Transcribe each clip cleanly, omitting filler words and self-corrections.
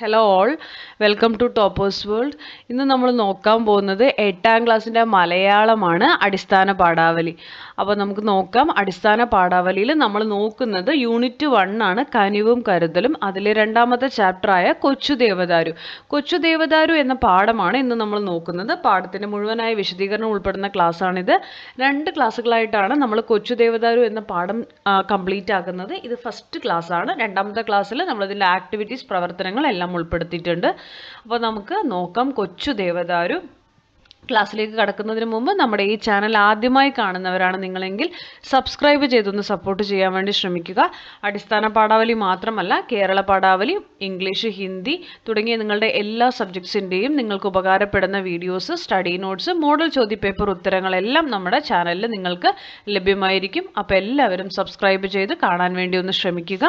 Hello all, welcome to toppers world. ഇന്ന് നമ്മൾ നോക്കാൻ പോകുന്നത് 8ാം ക്ലാസ്സിൻ്റെ മലയാളമാണ്, അടിസ്ഥാന പാഠാവലി. അപ്പോൾ നമുക്ക് നോക്കാം. അടിസ്ഥാന പാഠാവലിയിൽ നമ്മൾ നോക്കുന്നത് യൂണിറ്റ് 1 ആണ്, കനിവും കരുതലും. അതിലെ 2ാമത്തെ ചാപ്റ്ററായ കൊച്ചു ദേവദാരു. കൊച്ചു ദേവദാരു എന്ന പാഠമാണ് ഇന്ന് നമ്മൾ നോക്കുന്നത്. പാഠത്തിൻ്റെ മുഴുവനായ വിശദീകരണം ഉൾപ്പെടുന്ന ക്ലാസ്സാണിത്. 2 ക്ലാസ്സുകളായിട്ടാണ് നമ്മൾ കൊച്ചു ദേവദാരു എന്ന പാഠം കംപ്ലീറ്റ് ആക്കുന്നത്. ഇത് ഫസ്റ്റ് ക്ലാസ്സാണ്. 2ാമത്തെ ക്ലാസ്സിൽ നമ്മളിതിൻ്റെ ആക്ടിവിറ്റീസ്, പ്രവർത്തനങ്ങൾ എല്ലാം ഉൾപ്പെടുത്തിയിട്ടുണ്ട്. അപ്പോൾ നമുക്ക് നോക്കാം കൊച്ചു ദേവദാരു. ക്ലാസ്സിലേക്ക് കടക്കുന്നതിന് മുമ്പ് നമ്മുടെ ഈ ചാനൽ ആദ്യമായി കാണുന്നവരാണ് നിങ്ങളെങ്കിൽ സബ്സ്ക്രൈബ് ചെയ്തൊന്ന് സപ്പോർട്ട് ചെയ്യാൻ വേണ്ടി ശ്രമിക്കുക. അടിസ്ഥാന പാഠാവലി മാത്രമല്ല, കേരള പാഠാവലി, ഇംഗ്ലീഷ്, ഹിന്ദി തുടങ്ങിയ നിങ്ങളുടെ എല്ലാ സബ്ജക്ട്സിൻ്റെയും നിങ്ങൾക്ക് ഉപകാരപ്പെടുന്ന വീഡിയോസ്, സ്റ്റഡി നോട്ട്സ്, മോഡൽ ചോദ്യപേപ്പർ ഉത്തരങ്ങളെല്ലാം നമ്മുടെ ചാനലിൽ നിങ്ങൾക്ക് ലഭ്യമായിരിക്കും. അപ്പോൾ എല്ലാവരും സബ്സ്ക്രൈബ് ചെയ്ത് കാണാൻ വേണ്ടി ഒന്ന് ശ്രമിക്കുക.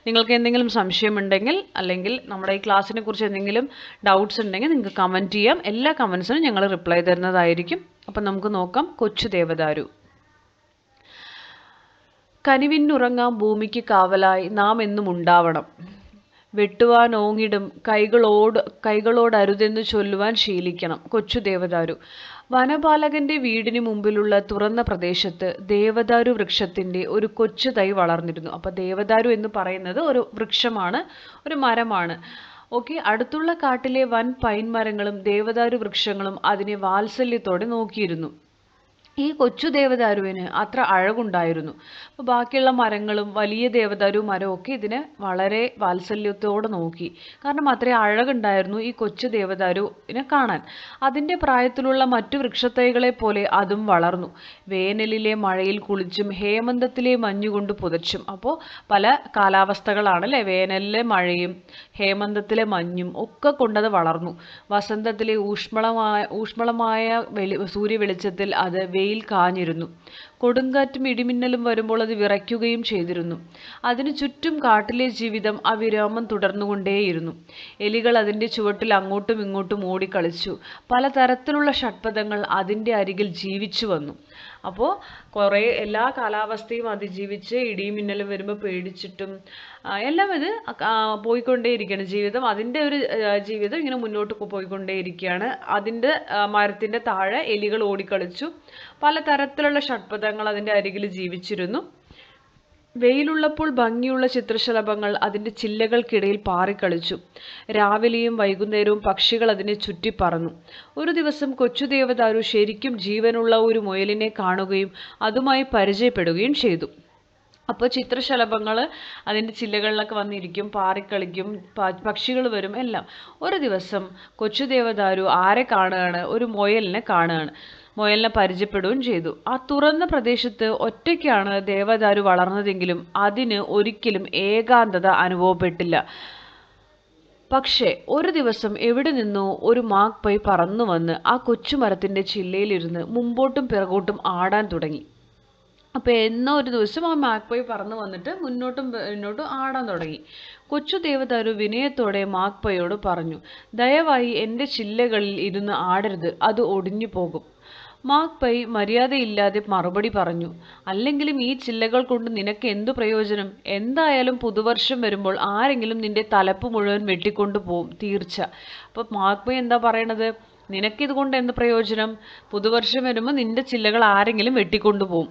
നിങ്ങൾക്ക് എന്തെങ്കിലും സംശയമുണ്ടെങ്കിൽ അല്ലെങ്കിൽ നമ്മുടെ ഈ ക്ലാസ്സിനെ കുറിച്ച് എന്തെങ്കിലും ഡൗട്ട്സ് ഉണ്ടെങ്കിൽ നിങ്ങൾക്ക് കമൻറ്റ് ചെയ്യാം. എല്ലാ കമൻസിനും ഞങ്ങൾ റിപ്ലൈ തരുന്നതായിരിക്കും. അപ്പം നമുക്ക് നോക്കാം കൊച്ചു ദേവദാരു. കനിവിനുറങ്ങാം ഭൂമിക്ക് കാവലായി നാം എന്നും ഉണ്ടാവണം. വെട്ടുവാൻ ഓങ്ങിടും കൈകളോടരുതെന്ന് ചൊല്ലുവാൻ ശീലിക്കണം. കൊച്ചു ദേവദാരു. വനപാലകന്റെ വീടിന് മുമ്പിലുള്ള തുറന്ന പ്രദേശത്ത് ദേവദാരു വൃക്ഷത്തിന്റെ ഒരു കൊച്ചു തൈ വളർന്നിരുന്നു. അപ്പൊ ദേവദാരു എന്ന് പറയുന്നത് ഒരു വൃക്ഷമാണ്, ഒരു മരമാണ്. ഓക്കെ, അടുത്തുള്ള കാട്ടിലെ വൻ പൈൻ മരങ്ങളും ദേവദാരു വൃക്ഷങ്ങളും അതിനെ വാത്സല്യത്തോടെ നോക്കിയിരുന്നു. ഈ കൊച്ചു ദേവദാരുവിന് അത്ര അഴകുണ്ടായിരുന്നു. അപ്പോൾ ബാക്കിയുള്ള മരങ്ങളും വലിയ ദേവദാരു മരവും ഒക്കെ ഇതിനെ വളരെ വാത്സല്യത്തോടെ നോക്കി. കാരണം അത്രയും അഴകുണ്ടായിരുന്നു ഈ കൊച്ചു ദേവദാരുവിനെ കാണാൻ. അതിൻ്റെ പ്രായത്തിലുള്ള മറ്റു വൃക്ഷത്തൈകളെ പോലെ അതും വളർന്നു. വേനലിലെ മഴയിൽ കുളിച്ചും ഹേമന്തത്തിലെ മഞ്ഞുകൊണ്ട് പുതച്ചും. അപ്പോൾ പല കാലാവസ്ഥകളാണ് അല്ലേ, വേനലിലെ മഴയും ഹേമന്തത്തിലെ മഞ്ഞും ഒക്കെ കൊണ്ടത് വളർന്നു. വസന്തത്തിലെ ഊഷ്മളമായ സൂര്യ വെളിച്ചത്തിൽ അത് വെയിൽ കാഞ്ഞിരുന്നു. കൊടുങ്കാറ്റും ഇടിമിന്നലും വരുമ്പോൾ അത് വിറയ്ക്കുകയും ചെയ്തിരുന്നു. അതിനു ചുറ്റും കാട്ടിലെ ജീവിതം അവിരാമം തുടർന്നുകൊണ്ടേയിരുന്നു. എലികൾ അതിൻ്റെ ചുവട്ടിൽ അങ്ങോട്ടും ഇങ്ങോട്ടും ഓടിക്കളിച്ചു. പലതരത്തിലുള്ള ഷഡ്പദങ്ങൾ അതിൻ്റെ അരികിൽ ജീവിച്ചു വന്നു. അപ്പോൾ കുറേ എല്ലാ കാലാവസ്ഥയും അതിജീവിച്ച് ഇടിമിന്നലും വരുമ്പോൾ പേടിച്ചിട്ടും എല്ലാം ഇത് പോയിക്കൊണ്ടേയിരിക്കുകയാണ് ജീവിതം. അതിൻ്റെ ഒരു ജീവിതം ഇങ്ങനെ മുന്നോട്ട് പോയിക്കൊണ്ടേയിരിക്കുകയാണ്. അതിൻ്റെ മരത്തിൻ്റെ താഴെ എലികൾ ഓടിക്കളിച്ചു. പലതരത്തിലുള്ള ഷഡ്പദങ്ങൾ അതിൻ്റെ അരികിൽ ജീവിച്ചിരുന്നു. വെയിലുള്ളപ്പോൾ ഭംഗിയുള്ള ചിത്രശലഭങ്ങൾ അതിൻ്റെ ചില്ലകൾക്കിടയിൽ പാറിക്കളിച്ചു. രാവിലെയും വൈകുന്നേരവും പക്ഷികൾ അതിനെ ചുറ്റി പറന്നു. ഒരു ദിവസം കൊച്ചു ദേവദാരു ശരിക്കും ജീവനുള്ള ഒരു മുയലിനെ കാണുകയും അതുമായി പരിചയപ്പെടുകയും ചെയ്തു. അപ്പോൾ ചിത്രശലഭങ്ങൾ അതിൻ്റെ ചില്ലകളിലൊക്കെ വന്നിരിക്കും, പാറിക്കളിക്കും, പക്ഷികൾ വരും, എല്ലാം. ഒരു ദിവസം കൊച്ചു ദേവദാരു ആരെ കാണുകയാണ്? ഒരു മുയലിനെ കാണുകയാണ്. മുയലിനെ പരിചയപ്പെടുകയും ചെയ്തു. ആ തുറന്ന പ്രദേശത്ത് ഒറ്റയ്ക്കാണ് ദേവദാരു വളർന്നതെങ്കിലും അതിന് ഒരിക്കലും ഏകാന്തത അനുഭവപ്പെട്ടില്ല. പക്ഷേ ഒരു ദിവസം എവിടെ നിന്നോ ഒരു മാക്പൈ പറന്നു വന്ന് ആ കൊച്ചുമരത്തിൻ്റെ ചില്ലയിലിരുന്ന് മുമ്പോട്ടും പിറകോട്ടും ആടാൻ തുടങ്ങി. അപ്പോൾ എന്നോ ഒരു ദിവസം ആ മാക്പൈ പറന്നു വന്നിട്ട് മുന്നോട്ടും ആടാൻ തുടങ്ങി. കൊച്ചു ദേവദാരു വിനയത്തോടെ മാക്പൈയോട് പറഞ്ഞു, ദയവായി എൻ്റെ ചില്ലകളിൽ ഇരുന്ന് ആടരുത്, അത് ഒടിഞ്ഞു പോകും. മാക്പൈ മര്യാദയില്ലാതെ മറുപടി പറഞ്ഞു, അല്ലെങ്കിലും ഈ ചില്ലകൾ കൊണ്ട് നിനക്ക് എന്തു പ്രയോജനം? എന്തായാലും പുതുവർഷം വരുമ്പോൾ ആരെങ്കിലും നിന്റെ തലപ്പ് മുഴുവൻ വെട്ടിക്കൊണ്ടു പോവും, തീർച്ച. അപ്പോൾ മാക്പൈ എന്താ പറയണത്? നിനക്കിത് കൊണ്ട് എന്ത് പ്രയോജനം? പുതുവർഷം വരുമ്പോൾ നിന്റെ ചില്ലകൾ ആരെങ്കിലും വെട്ടിക്കൊണ്ടു പോകും.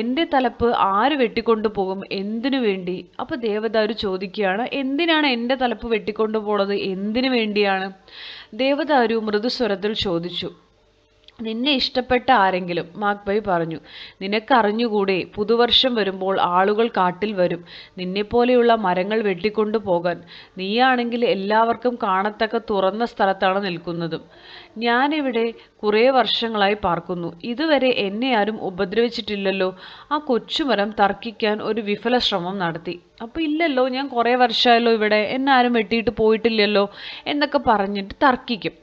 എൻ്റെ തലപ്പ് ആര് വെട്ടിക്കൊണ്ടു പോകും? എന്തിനു വേണ്ടി? അപ്പോൾ ദേവദാരു ചോദിക്കുകയാണ്, എന്തിനാണ് എൻ്റെ തലപ്പ് വെട്ടിക്കൊണ്ടു പോണത്? എന്തിനു വേണ്ടിയാണ്? ദേവദാരു മൃദുസ്വരത്തിൽ ചോദിച്ചു. നിന്നെ ഇഷ്ടപ്പെട്ട ആരെങ്കിലും, മാക്പൈ പറഞ്ഞു. നിനക്കറിഞ്ഞുകൂടെ, പുതുവർഷം വരുമ്പോൾ ആളുകൾ കാട്ടിൽ വരും, നിന്നെപ്പോലെയുള്ള മരങ്ങൾ വെട്ടിക്കൊണ്ടു പോകാൻ. നീയാണെങ്കിൽ എല്ലാവർക്കും കാണത്തക്ക തുറന്ന സ്ഥലത്താണ് നിൽക്കുന്നതും. ഞാനിവിടെ കുറേ വർഷങ്ങളായി പാർക്കുന്നു. ഇതുവരെ എന്നെ ആരും ഉപദ്രവിച്ചിട്ടില്ലല്ലോ. ആ കൊച്ചുമരം തർക്കിക്കാൻ ഒരു വിഫല ശ്രമം നടത്തി. അപ്പോൾ ഇല്ലല്ലോ, ഞാൻ കുറേ വർഷമായല്ലോ ഇവിടെ, എന്നെ ആരും വെട്ടിയിട്ട് പോയിട്ടില്ലല്ലോ എന്നൊക്കെ പറഞ്ഞിട്ട് തർക്കിക്കും.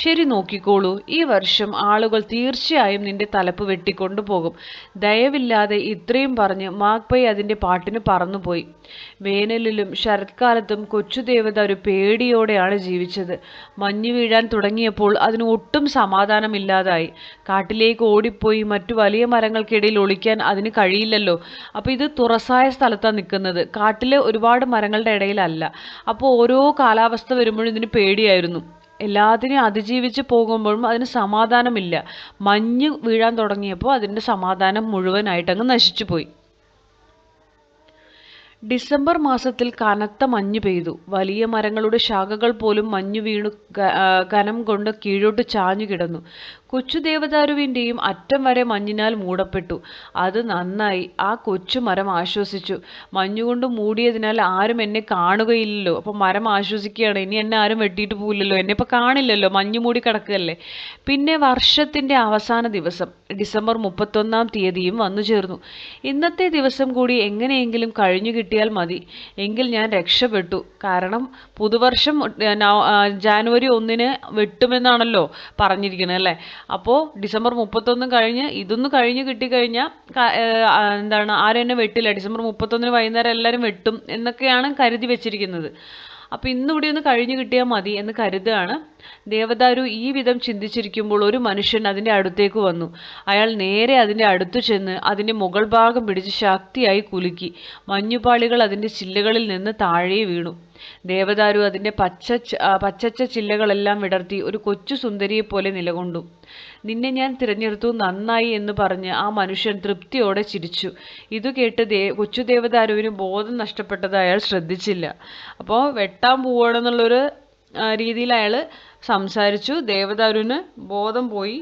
ശരി, നോക്കിക്കോളൂ, ഈ വർഷം ആളുകൾ തീർച്ചയായും നിന്റെ തലപ്പ് വെട്ടിക്കൊണ്ടു പോകും. ദയവില്ലാതെ ഇത്രയും പറഞ്ഞ് മാക്പൈ അതിൻ്റെ പാട്ടിന് പറന്നുപോയി. വേനലിലും ശരത്കാലത്തും കൊച്ചു ദേവദാരു പേടിയോടെയാണ് ജീവിച്ചത്. മഞ്ഞ് വീഴാൻ തുടങ്ങിയപ്പോൾ അതിന് ഒട്ടും സമാധാനമില്ലാതായി. കാട്ടിലേക്ക് ഓടിപ്പോയി മറ്റു വലിയ മരങ്ങൾക്കിടയിൽ ഒളിക്കാൻ അതിന് കഴിയില്ലല്ലോ. അപ്പോൾ ഇത് തുറസായ സ്ഥലത്താണ് നിൽക്കുന്നത്, കാട്ടിലെ ഒരുപാട് മരങ്ങളുടെ ഇടയിലല്ല. അപ്പോൾ ഓരോ കാലാവസ്ഥ വരുമ്പോഴും ഇതിന് പേടിയായിരുന്നു. എല്ലാത്തിനെയും അതിജീവിച്ച് പോകുമ്പോഴും അതിന് സമാധാനമില്ല. മഞ്ഞ് വീഴാൻ തുടങ്ങിയപ്പോൾ അതിൻ്റെ സമാധാനം മുഴുവനായിട്ടങ്ങ് നശിച്ചു പോയി. ഡിസംബർ മാസത്തിൽ കനത്ത മഞ്ഞ് പെയ്തു. വലിയ മരങ്ങളുടെ ശാഖകൾ പോലും മഞ്ഞു വീണു കനം കൊണ്ട് കീഴോട്ട് ചാഞ്ഞു കിടന്നു. കൊച്ചു ദേവദാരുവിൻ്റെയും അറ്റം വരെ മഞ്ഞിനാൽ മൂടപ്പെട്ടു. അത് നന്നായി. ആ കൊച്ചു മരം ആശ്വസിച്ചു. മഞ്ഞുകൊണ്ട് മൂടിയതിനാൽ ആരും എന്നെ കാണുകയില്ലല്ലോ. അപ്പം മരം ആശ്വസിക്കുകയാണ്, ഇനി എന്നെ ആരും വെട്ടിയിട്ട് പോവില്ലല്ലോ, എന്നെ ഇപ്പോൾ കാണില്ലല്ലോ, മഞ്ഞു മൂടി കിടക്കുകയല്ലേ. പിന്നെ വർഷത്തിൻ്റെ അവസാന ദിവസം ഡിസംബർ 31-ാം തീയതിയും വന്നു ചേർന്നു. ഇന്നത്തെ ദിവസം കൂടി എങ്ങനെയെങ്കിലും കഴിഞ്ഞു കിട്ടിയാൽ മതി, എങ്കിൽ ഞാൻ രക്ഷപ്പെട്ടു. കാരണം പുതുവർഷം ജാനുവരി 1-ന് വെട്ടുമെന്നാണല്ലോ പറഞ്ഞിരിക്കുന്നത് അല്ലേ. അപ്പോൾ ഡിസംബർ 31 കഴിഞ്ഞ് ഇതൊന്ന് കഴിഞ്ഞ് കിട്ടിക്കഴിഞ്ഞാൽ എന്താണ്, ആരും എന്നെ വെട്ടില്ല, ഡിസംബർ 31-ന് വൈകുന്നേരം എല്ലാവരും വെട്ടും എന്നൊക്കെയാണ് കരുതി വെച്ചിരിക്കുന്നത്. അപ്പോൾ ഇന്നിവിടെ ഒന്ന് കഴിഞ്ഞു കിട്ടിയാൽ മതി എന്ന് കരുതുകയാണ്. ദേവദാരു ഈ വിധം ചിന്തിച്ചിരിക്കുമ്പോൾ ഒരു മനുഷ്യൻ അതിൻ്റെ അടുത്തേക്ക് വന്നു. അയാൾ നേരെ അതിൻ്റെ അടുത്തു ചെന്ന് അതിൻ്റെ മുകൾ ഭാഗം പിടിച്ച് ശക്തിയായി കുലുക്കി. മഞ്ഞുപാളികൾ അതിൻ്റെ ചില്ലകളിൽ നിന്ന് താഴെ വീണു. ദേവദാരു അതിൻ്റെ പച്ചച്ച ചില്ലകളെല്ലാം വിടർത്തി ഒരു കൊച്ചു സുന്ദരിയെപ്പോലെ നിലകൊണ്ടു. നിന്നെ ഞാൻ തിരഞ്ഞെടുത്തു, നന്നായി എന്ന് പറഞ്ഞ് ആ മനുഷ്യൻ തൃപ്തിയോടെ ചിരിച്ചു. ഇത് കേട്ട് കൊച്ചു ദേവദാരുവിന് ബോധം നഷ്ടപ്പെട്ടത് അയാൾ ശ്രദ്ധിച്ചില്ല. അപ്പോൾ വെട്ടാൻ പോവുകയാണെന്നുള്ളൊരു രീതിയിൽ അയാൾ സംസാരിച്ചു. ദേവദാരുവിന് ബോധം പോയി.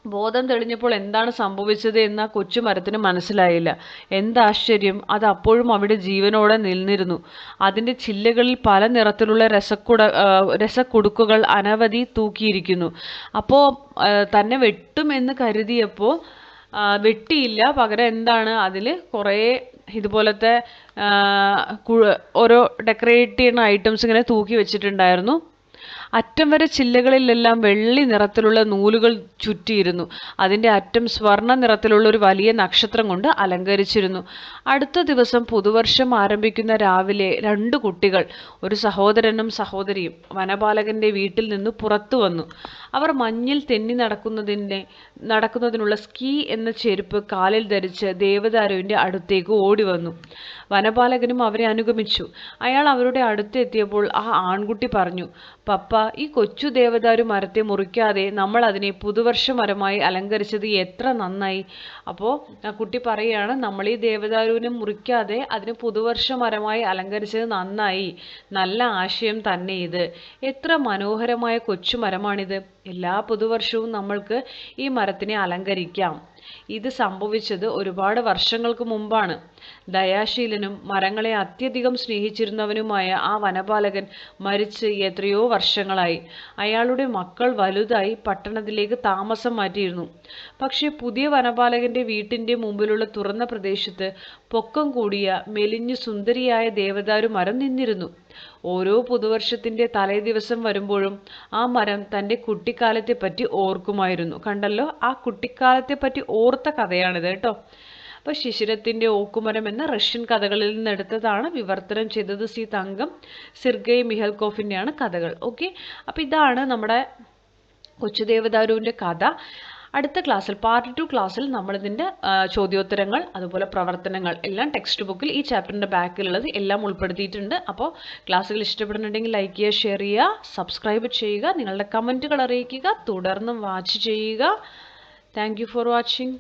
ബോധം തെളിഞ്ഞപ്പോൾ എന്താണ് സംഭവിച്ചത് എന്ന് ആ കൊച്ചു മരത്തിന് മനസ്സിലായില്ല. എന്താശ്ചര്യം, അത് അപ്പോഴും അവിടെ ജീവനോടെ നിന്നിരുന്നു. അതിൻ്റെ ചില്ലകളിൽ പല നിറത്തിലുള്ള രസക്കുടുക്കുകൾ അനവധി തൂക്കിയിരിക്കുന്നു. അപ്പോൾ തന്നെ വെട്ടുമെന്ന് കരുതിയപ്പോൾ വെട്ടിയില്ല, പകരം എന്താണ്, അതിൽ കുറേ ഇതുപോലത്തെ ഓരോ ഡെക്കറേറ്റ് ചെയ്യുന്ന ഐറ്റംസ് ഇങ്ങനെ തൂക്കി വെച്ചിട്ടുണ്ടായിരുന്നു. അറ്റം വരെ ചില്ലകളിലെല്ലാം വെള്ളി നിറത്തിലുള്ള നൂലുകൾ ചുറ്റിയിരുന്നു. അതിൻ്റെ അറ്റം സ്വർണ്ണ നിറത്തിലുള്ള ഒരു വലിയ നക്ഷത്രം കൊണ്ട് അലങ്കരിച്ചിരുന്നു. അടുത്ത ദിവസം പുതുവർഷം ആരംഭിക്കുന്ന രാവിലെ 2 കുട്ടികൾ, ഒരു സഹോദരനും സഹോദരിയും, വനപാലകന്റെ വീട്ടിൽ നിന്ന് പുറത്തു വന്നു. അവർ മഞ്ഞിൽ തെന്നി നടക്കുന്നതിനുള്ള സ്കീ എന്ന ചെരുപ്പ് കാലിൽ ധരിച്ച് ദേവദാരുവിൻ്റെ അടുത്തേക്ക് ഓടി വന്നു. വനപാലകനും അവരെ അനുഗമിച്ചു. അയാൾ അവരുടെ അടുത്തെത്തിയപ്പോൾ ആ ആൺകുട്ടി പറഞ്ഞു, പപ്പ, ഈ കൊച്ചു ദേവദാരു മരത്തെ മുറിക്കാതെ നമ്മൾ അതിനെ പുതുവർഷ മരമായി അലങ്കരിച്ചത് എത്ര നന്നായി. അപ്പോൾ ആ കുട്ടി പറയുകയാണ്, നമ്മൾ ഈ ദേവദാരുവിനെ മുറിക്കാതെ അതിന് പുതുവർഷ മരമായി അലങ്കരിച്ചത് നന്നായി, നല്ല ആശയം തന്നെ ഇത്. എത്ര മനോഹരമായ കൊച്ചു മരമാണിത്. എല്ലാ പുതുവർഷവും നമ്മൾക്ക് ഈ മരത്തിനെ അലങ്കരിക്കാം. ഇത് സംഭവിച്ചത് ഒരുപാട് വർഷങ്ങൾക്ക് മുമ്പാണ്. ദയാശീലനും മരങ്ങളെ അത്യധികം സ്നേഹിച്ചിരുന്നവനുമായ ആ വനപാലകൻ മരിച്ച് എത്രയോ വർഷങ്ങളായി. അയാളുടെ മക്കൾ വലുതായി പട്ടണത്തിലേക്ക് താമസം മാറ്റിയിരുന്നു. പക്ഷേ പുതിയ വനപാലകന്റെ വീട്ടിൻ്റെ മുമ്പിലുള്ള തുറന്ന പ്രദേശത്ത് പൊക്കം കൂടിയ മെലിഞ്ഞു സുന്ദരിയായ ദേവദാരു മരം നിന്നിരുന്നു. ഓരോ പുതുവർഷത്തിൻ്റെ തലേ ദിവസം വരുമ്പോഴും ആ മരം തൻ്റെ കുട്ടിക്കാലത്തെ പറ്റി ഓർക്കുമായിരുന്നു. കണ്ടല്ലോ, ആ കുട്ടിക്കാലത്തെ പറ്റി ഓർത്ത കഥയാണിത് കേട്ടോ. അപ്പോൾ ശിശിരത്തിൻ്റെ ഓക്കുമരം എന്ന റഷ്യൻ കഥകളിൽ നിന്നെടുത്തതാണ്. വിവർത്തനം ചെയ്തത് സി തങ്കം, സിർഗയ് മിഹൽക്കോഫിൻ്റെയാണ് കഥകൾ. ഓക്കെ, അപ്പോൾ ഇതാണ് നമ്മുടെ കൊച്ചു ദേവദാരുവിൻ്റെ കഥ. അടുത്ത ക്ലാസ്സിൽ, പാർട്ട് 2 ക്ലാസ്സിൽ നമ്മളിതിൻ്റെ ചോദ്യോത്തരങ്ങൾ അതുപോലെ പ്രവർത്തനങ്ങൾ എല്ലാം ടെക്സ്റ്റ് ബുക്കിൽ ഈ ചാപ്റ്ററിൻ്റെ ബാക്കിലുള്ളത് എല്ലാം ഉൾപ്പെടുത്തിയിട്ടുണ്ട്. അപ്പോൾ ക്ലാസ്സുകൾ ഇഷ്ടപ്പെടുന്നുണ്ടെങ്കിൽ ലൈക്ക് ചെയ്യുക, ഷെയർ ചെയ്യുക, സബ്സ്ക്രൈബ് ചെയ്യുക, നിങ്ങളുടെ കമൻറ്റുകൾ അറിയിക്കുക, തുടർന്നും വാച്ച് ചെയ്യുക. Thank you for watching.